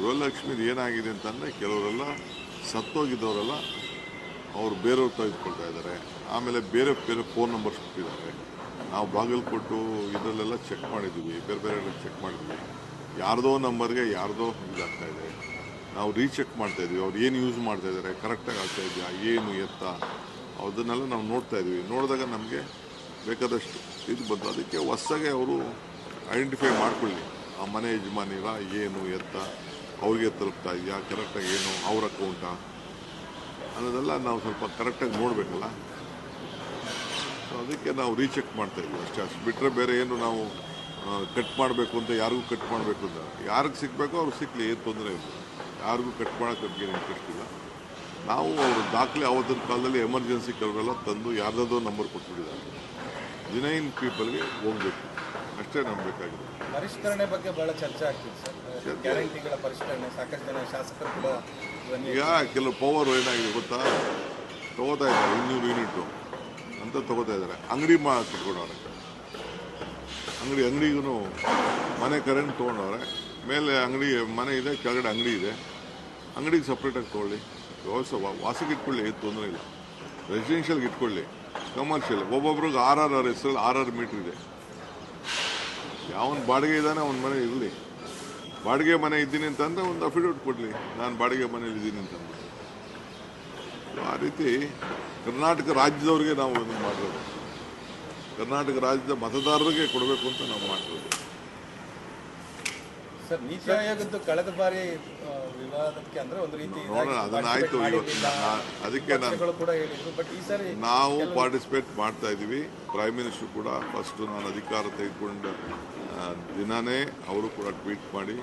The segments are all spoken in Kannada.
ಗೃಹಲಕ್ಷ್ಮಿದು ಏನಾಗಿದೆ ಅಂತಂದರೆ ಕೆಲವರೆಲ್ಲ ಸತ್ತೋಗಿದ್ದವರೆಲ್ಲ ಅವರು ಬೇರೆಯವ್ರು ತೆಗೆದುಕೊಳ್ತಾ ಇದ್ದಾರೆ. ಆಮೇಲೆ ಬೇರೆ ಬೇರೆ ಫೋನ್ ನಂಬರ್ಸ್ ಕೊಟ್ಟಿದ್ದಾರೆ. ನಾವು ಬಾಗಲಕೋಟು ಇದರಲ್ಲೆಲ್ಲ ಚೆಕ್ ಮಾಡಿದ್ವಿ, ಬೇರೆ ಬೇರೆ ಚೆಕ್ ಮಾಡಿದ್ವಿ. ಯಾರ್ದೋ ನಂಬರ್ಗೆ ಯಾರ್ದೋ ಇದಾಗ್ತಾ ಇದೆ. ನಾವು ರೀಚೆಕ್ ಮಾಡ್ತಾ ಇದ್ವಿ, ಅವ್ರು ಏನು ಯೂಸ್ ಮಾಡ್ತಾ ಇದ್ದಾರೆ, ಕರೆಕ್ಟಾಗಿ ಆಗ್ತಾ ಇದೆಯಾ, ಏನು ಎತ್ತ ಅದನ್ನೆಲ್ಲ ನಾವು ನೋಡ್ತಾ ಇದ್ವಿ. ನೋಡಿದಾಗ ನಮಗೆ ಬೇಕಾದಷ್ಟು ಇದು ಬಂತು. ಅದಕ್ಕೆ ಹೊಸದಾಗಿ ಅವರು ಐಡೆಂಟಿಫೈ ಮಾಡ್ಕೊಳ್ಳಿ, ಆ ಮನೆ ಯಜಮಾನಿರ ಏನು ಎತ್ತ, ಅವ್ರಿಗೆ ತಲುಪ್ತಾ ಇದೆಯಾ, ಕರೆಕ್ಟಾಗಿ ಏನು ಅವ್ರ ಅಕೌಂಟಾ ಅನ್ನೋದೆಲ್ಲ ನಾವು ಸ್ವಲ್ಪ ಕರೆಕ್ಟಾಗಿ ನೋಡಬೇಕಲ್ಲ. ಸೊ ಅದಕ್ಕೆ ನಾವು ರೀಚೆಕ್ ಮಾಡ್ತಾ ಇದ್ವಿ ಅಷ್ಟೇ. ಅಷ್ಟು ಬಿಟ್ಟರೆ ಬೇರೆ ಏನು ನಾವು ಕಟ್ ಮಾಡಬೇಕು ಅಂತ ಯಾರಿಗೂ ಕಟ್ ಮಾಡಬೇಕು ಅಂತ ಯಾರಿಗೆ ಸಿಗಬೇಕೋ ಅವ್ರಿಗೆ ಸಿಕ್ಕಲಿ, ಏನು ತೊಂದರೆ ಇಲ್ಲ. ಯಾರಿಗೂ ಕಟ್ ಮಾಡೋಕ್ಕೆ ನಮಗೆ ಇಂಟ್ರೆಸ್ಟ್ ಇಲ್ಲ. ನಾವು ಅವರು ದಾಖಲೆ ಆವತ್ತಿನ ಕಾಲದಲ್ಲಿ ಎಮರ್ಜೆನ್ಸಿ ಕೆಲವರೆಲ್ಲ ತಂದು ಯಾರ್ದಾದ್ರೂ ನಂಬರ್ ಕೊಟ್ಬಿಟ್ಟಿದ್ದಾರೆ. ಜಿನೈನ್ ಪೀಪಲ್ಗೆ ಹೋಗಬೇಕು ಅಷ್ಟೇ ನಮ್ಗೆ ಬೇಕಾಗಿದೆ. ಪರಿಷ್ಕರಣೆ ಬಗ್ಗೆ ಬಹಳ ಚರ್ಚೆ ಆಗ್ತಿದೆ ಸರ್. ಗ್ಯಾರಂಟಿಗಳ ಪರಿಷ್ಕರಣೆ ಸಾಕಷ್ಟು ಜನ ಶಾಸಕರು ಕೂಡ ಈಗ ಕೆಲವು ಪವರ್ ಏನಾಗಿದೆ ಗೊತ್ತಾ, ತಗೋತಾ ಇದ್ದಾರೆ 200 ಯೂನಿಟು ಅಂತ ತಗೋತಾ ಇದ್ದಾರೆ. ಅಂಗಡಿ ಕಟ್ಕೊಂಡವ್ರೆ, ಅಂಗಡಿಗೂ ಮನೆ ಕರೆಂಟ್ ತೊಗೊಂಡವ್ರೆ. ಮೇಲೆ ಅಂಗಡಿ ಮನೆ ಇದೆ, ಕೆಳಗಡೆ ಅಂಗಡಿ ಇದೆ. ಅಂಗಡಿಗೆ ಸಪ್ರೇಟಾಗಿ ತೊಗೊಳ್ಳಿ, ವ್ಯವಸ್ಥೆ ವಾಸಕ್ಕೆ ಇಟ್ಕೊಳ್ಳಿ, ಏನು ತೊಂದರೆ ಇಲ್ಲ. ರೆಸಿಡೆನ್ಷಿಯಲ್ಗೆ ಇಟ್ಕೊಳ್ಳಿ, ಕಮರ್ಷಿಯಲ್ ಒಬ್ಬೊಬ್ರಿಗೆ RRR ಹೆಸರಲ್ಲಿ 6 ಮೀಟ್ರ್ ಇದೆ. ಯಾವನ್ ಬಾಡಿಗೆ ಇದ್ದಾನೆ ಅವನ ಮನೆ ಇರಲಿ. ಬಾಡಿಗೆ ಮನೆ ಇದ್ದೀನಿ ಅಂತಂದ್ರೆ ಒಂದು ಅಫಿಡವಿಟ್ ಕೊಡಲಿ, ನಾನು ಬಾಡಿಗೆ ಮನೇಲಿ ಇದ್ದೀನಿ ಅಂತಂದು. ಆ ರೀತಿ ಕರ್ನಾಟಕ ರಾಜ್ಯದವ್ರಿಗೆ ನಾವು ಇದನ್ನು ಮಾಡಿರೋದು, ಕರ್ನಾಟಕ ರಾಜ್ಯದ ಮತದಾರರಿಗೆ ಕೊಡಬೇಕು ಅಂತ ನಾವು ಮಾಡಿರೋದು. ಸರ್, ನೀತಿ ಆಯೋಗದ್ದು ಕಳೆದ ಬಾರಿ ವಿವಾದಕ್ಕೆ ಅಂದ್ರೆ ಒಂದು ರೀತಿ ನೋಡೋಣ, ಅದನ್ನಾಯ್ತು. ಅದಕ್ಕೆ ನಾವು ಪಾರ್ಟಿಸಿಪೇಟ್ ಮಾಡ್ತಾ ಇದ್ದೀವಿ. ಪ್ರೈಮ್ ಮಿನಿಸ್ಟರ್ ಕೂಡ ಫಸ್ಟ್ ನಾನು ಅಧಿಕಾರ ತೆಗೆದುಕೊಂಡ ದಿನಾನೇ ಅವರು ಕೂಡ ಟ್ವೀಟ್ ಮಾಡಿ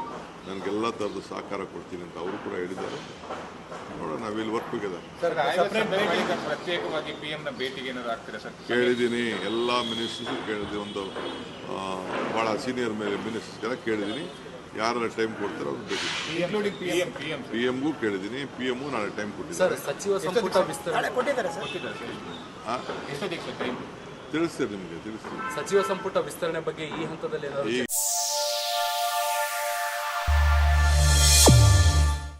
ನನಗೆಲ್ಲ ಥರದ ಸಹಕಾರ ಕೊಡ್ತೀನಿ ಅಂತ ಅವರು ಕೂಡ ಹೇಳಿದ್ದಾರೆ. ನೋಡೋಣ, ನಾವಿಲ್ಲಿ ವರ್ಕ್ ಟುಗೆದರ್. ಪ್ರತ್ಯೇಕವಾಗಿ PM ಭೇಟಿಗೆ ಏನಾದ್ರು ಆಗ್ತೀರಾ ಸರ್? ಕೇಳಿದ್ದೀನಿ, ಎಲ್ಲ ಮಿನಿಸ್ಟರ್ಸು ಕೇಳಿದ್ದೀನಿ. ಒಂದು ಭಾಳ ಸೀನಿಯರ್ ಮಿನಿಸ್ಟರ್ಸ್ಗೆಲ್ಲ ಕೇಳಿದ್ದೀನಿ. ಯಾರ ಟೈಮ್ ಕೊಡ್ತಾರೆ ಅವ್ರು ಭೇಟಿ. PM ಕೇಳಿದ್ದೀನಿ, PM ನಾಳೆ ಟೈಮ್ ಕೊಟ್ಟಿದ್ದಾರೆ. ಸಚಿವ ಸಂಪುಟ ವಿಸ್ತರಣೆ ತಿಳಿಸ್ತೀರಿ, ನಿಮಗೆ ತಿಳಿಸ್ತೀರಿ. ಸಚಿವ ಸಂಪುಟ ವಿಸ್ತರಣೆ ಬಗ್ಗೆ ಈ ಹಂತದಲ್ಲಿ